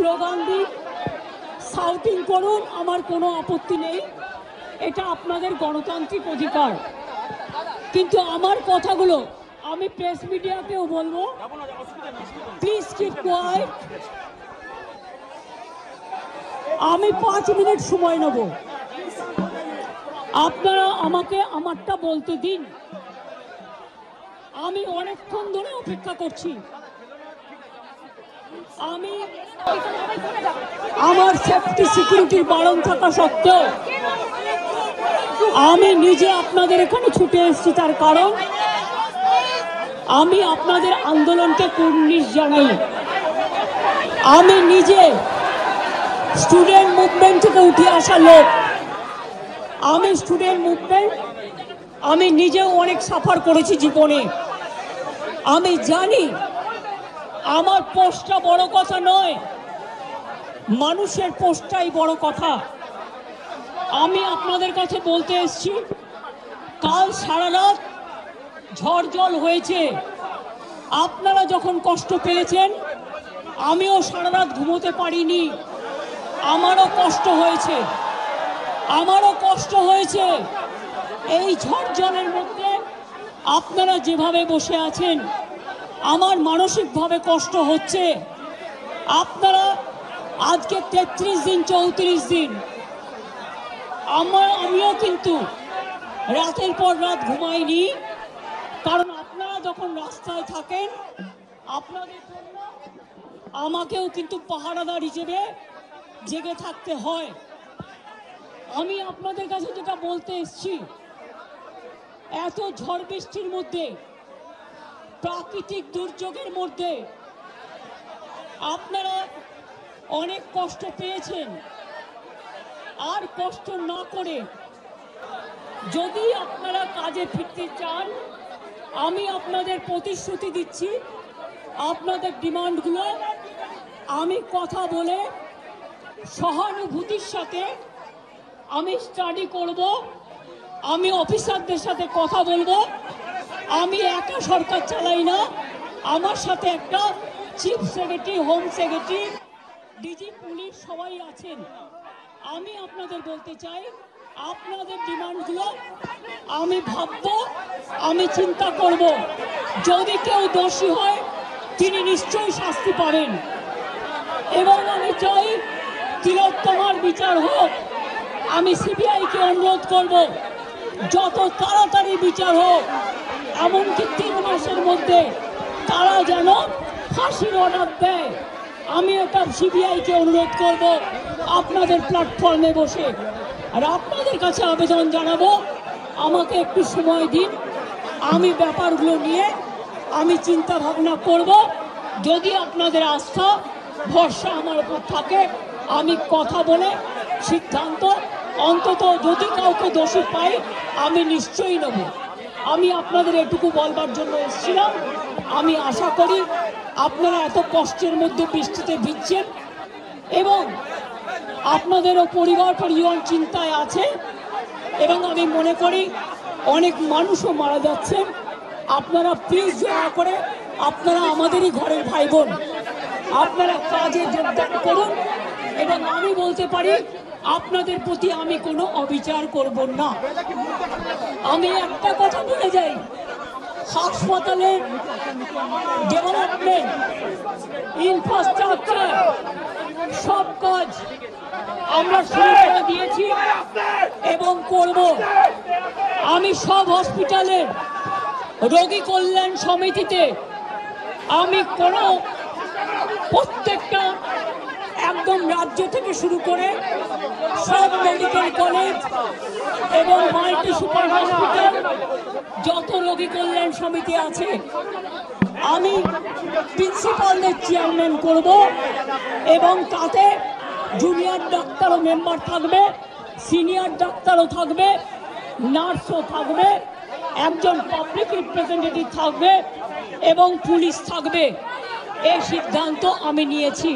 Slogan দিন, shouting করুন, আমার কোনো আপত্তি নেই, এটা আপনাদের গণতান্ত্রিক অধিকার। কিন্তু আমার কথাগুলো আমি প্রেস মিডিয়াকেও বলবো, প্লিজ কিপ কোয়াইট। আমি 5 মিনিট সময় নেব, আপনারা আমাকে আমারটা বলতে দিন। আমি অনেকক্ষণ ধরে অপেক্ষা করছি। আমি আমার সেফটি সিকিউরিটির বারণ থাকা সত্ত্বেও আমি নিজে আপনাদের এখানে ছুটে এসেছি, তার কারণ আমি আপনাদের আন্দোলনকে কুর্নিশ জানাই। আমি নিজে স্টুডেন্ট মুভমেন্ট থেকে উঠে আসা লোক। আমি স্টুডেন্ট মুভমেন্ট, আমি নিজেও অনেক সাফার করেছি জীবনে। আমি জানি আমার পোস্টটা বড় কথা নয়, মানুষের পোস্টটাই বড় কথা। আমি আপনাদের কাছে বলতে এসেছি, কাল সারা রাত ঝড় জল হয়েছে। আপনারা যখন কষ্ট পেয়েছেন, আমিও সারা রাত ঘুমোতে পারিনি। আমারও কষ্ট হয়েছে, আমারও কষ্ট হয়েছে। এই ঝড় জলের মধ্যে আপনারা যেভাবে বসে আছেন, আমার মানসিকভাবে কষ্ট হচ্ছে। আপনারা আজকে 33 দিন 34 দিন, আমিও কিন্তু রাতের পর রাত ঘুমাইনি। কারণ আপনারা যখন রাস্তায় থাকেন, আপনাদের জন্য আমাকেও কিন্তু পাহারাদার হিসেবে জেগে থাকতে হয়। আমি আপনাদের কাছে যেটা বলতে এসেছি, এত ঝড় বৃষ্টির মধ্যে, প্রাকৃতিক দুর্যোগের মধ্যে আপনারা অনেক কষ্ট পেয়েছেন। আর কষ্ট না করে যদি আপনারা কাজে ফিরতে চান, আমি আপনাদের প্রতিশ্রুতি দিচ্ছি, আপনাদের ডিমান্ডগুলো আমি কথা বলে সহানুভূতির সাথে আমি স্টাডি করব। আমি অফিসারদের সাথে কথা বলবো। আমি একা সরকার চালাই না, আমার সাথে একটা chief secretary, home secretary, DG police সবাই আছেন। আমি আপনাদের বলতে চাই, আপনাদের ডিমান্ডগুলো আমি ভাববো, আমি চিন্তা করব। যদি কেউ দোষী হয়, তিনি নিশ্চয়ই শাস্তি পাবেন। এবং আমি চাই তিলোত্তমার বিচার হোক। আমি সিবিআইকে অনুরোধ করব, যত তাড়াতাড়ি বিচার হোক, এমনকি 3 মাসের মধ্যে তারা যেন ফাঁসির অর্ডার দেয়। আমি এটা সিবিআইকে অনুরোধ করব আপনাদের প্ল্যাটফর্মে বসে। আর আপনাদের কাছে আবেদন জানাবো, আমাকে একটু সময় দিন, আমি ব্যাপারগুলো নিয়ে আমি চিন্তা ভাবনা করব। যদি আপনাদের আস্থা ভরসা আমার উপর থাকে, আমি কথা বলে সিদ্ধান্ত, অন্তত যদি কাউকে দোষী পাই, আমি নিশ্চয়ই নেব। আমি আপনাদের এটুকু বলবার জন্য এসেছিলাম। আমি আশা করি আপনারা এত কষ্টের মধ্যে বৃষ্টিতে ভিজছেন এবং আপনাদেরও পরিবার পরিজন চিন্তায় আছে, এবং আমি মনে করি অনেক মানুষও মারা যাচ্ছেন। আপনারা প্লিজ দয়া করে, আপনারা আমাদেরই ঘরের ভাই বোন, আপনারা কাজে যোগদান করুন। এবং আমি বলতে পারি, আপনাদের প্রতি আমি কোনো অবিচার করব না। আমি একটা কথা বলে যাই, হাসপাতালের ডেভেলপমেন্ট, ইনফ্রাস্ট্রাকচার, সব কাজ আমরা শুরু করে দিয়েছি এবং করব। আমি সব হসপিটালের রোগী কল্যাণ সমিতিতে আমি প্রত্যেকটা একদম রাজ্য থেকে শুরু করে সব মেডিকেল কলেজ এবং মাল্টি সুপার হসপিটাল, যত রোগী কল্যাণ সমিতি আছে, আমি প্রিন্সিপালদের চেয়ারম্যান করব। এবং তাতে জুনিয়র ডাক্তারও মেম্বার থাকবে, সিনিয়র ডাক্তারও থাকবে, নার্সও থাকবে, একজন পাবলিক রিপ্রেজেন্টেটিভ থাকবে এবং পুলিশ থাকবে। এই সিদ্ধান্ত আমি নিয়েছি।